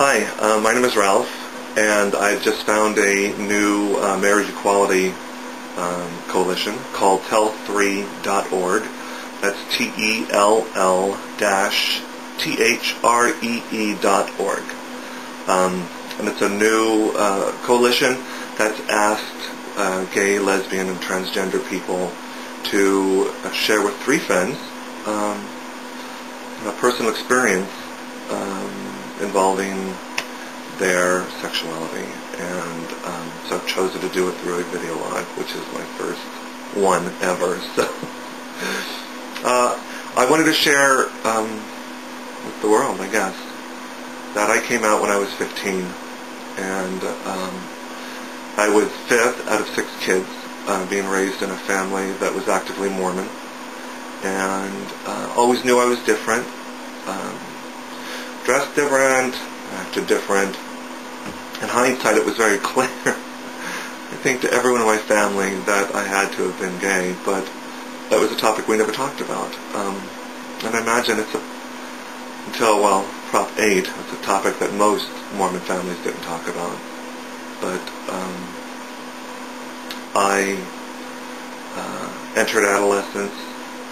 Hi, my name is Ralph, and I just found a new marriage equality coalition called tell3.org. That's TELL-THREE.org. And it's a new coalition that's asked gay, lesbian, and transgender people to share with three friends a personal experience involving their sexuality, and so I've chosen to do it through a video log, which is my first one ever. So I wanted to share with the world, I guess, that I came out when I was 15, and I was fifth out of 6 kids, being raised in a family that was actively Mormon, and always knew I was different. Dressed different, acted different. In hindsight, it was very clear, I think, to everyone in my family that I had to have been gay, but that was a topic we never talked about. And I imagine until Prop 8, it's a topic that most Mormon families didn't talk about. But I entered adolescence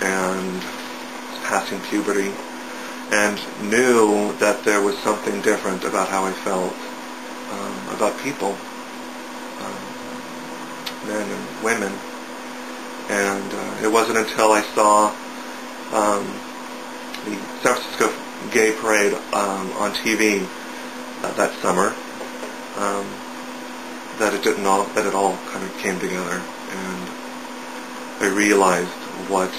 and was passing puberty, and knew that there was something different about how I felt about people, men and women. And it wasn't until I saw the San Francisco Gay Parade on TV that summer that it all kind of came together, and I realized what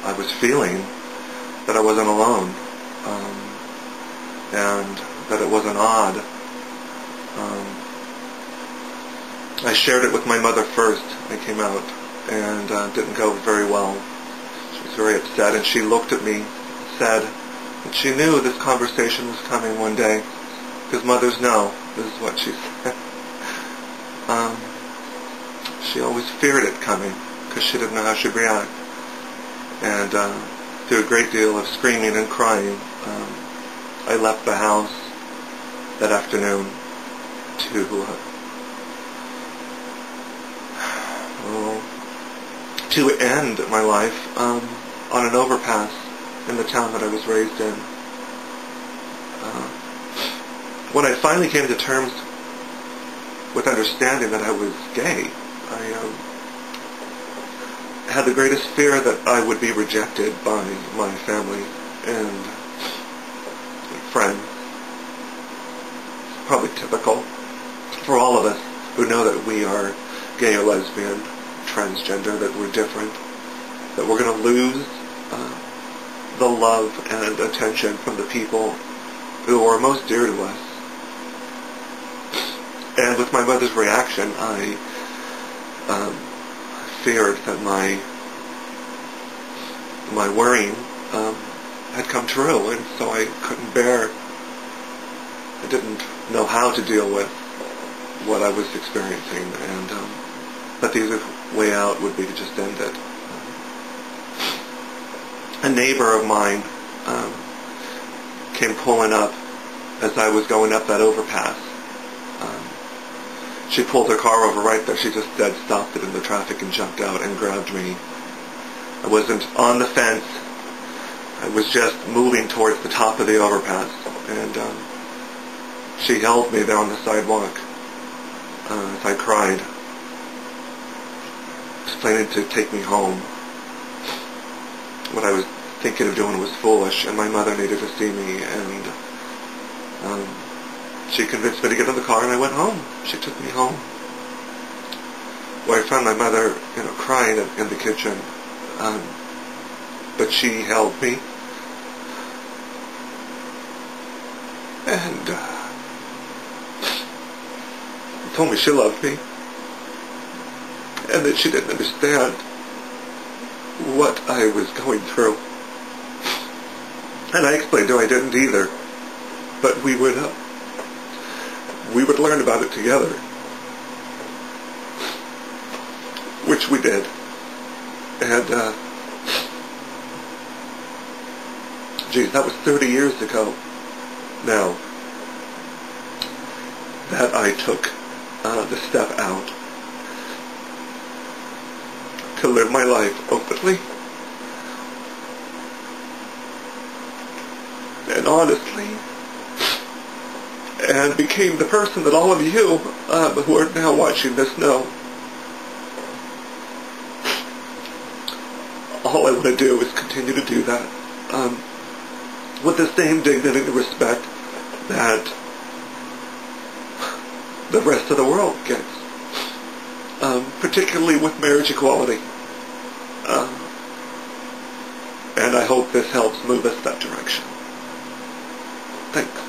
I was feeling, that I wasn't alone, and that it wasn't odd. I shared it with my mother first. I came out, and didn't go very well. She was very upset, and she looked at me and said that she knew this conversation was coming one day, because mothers know. This is what she said. She always feared it coming, because she didn't know how she'd react. And through a great deal of screaming and crying, I left the house that afternoon to end my life on an overpass in the town that I was raised in. When I finally came to terms with understanding that I was gay, I had the greatest fear that I would be rejected by my family and friends. Probably typical for all of us who know that we are gay or lesbian, transgender, that we're different, that we're going to lose the love and attention from the people who are most dear to us. And with my mother's reaction, I feared that my worrying had come true, and so I couldn't bear. I didn't know how to deal with what I was experiencing, and but the other way out would be to just end it. A neighbor of mine came pulling up as I was going up that overpass. She pulled her car over right there. She just dead stopped it in the traffic and jumped out and grabbed me. I wasn't on the fence. I was just moving towards the top of the overpass, and she held me there on the sidewalk as I cried, explaining to take me home. What I was thinking of doing was foolish, and my mother needed to see me, and she convinced me to get in the car, and I went home. She took me home, where I found my mother, crying in the kitchen, but she held me, and told me she loved me, and that she didn't understand what I was going through. And I explained to her I didn't either, but we would learn about it together, which we did. And geez, that was 30 years ago now. that I took the step out to live my life openly and honestly, and became the person that all of you who are now watching this know. All I want to do is continue to do that with the same dignity and respect that the rest of the world gets, particularly with marriage equality. And I hope this helps move us that direction. Thanks.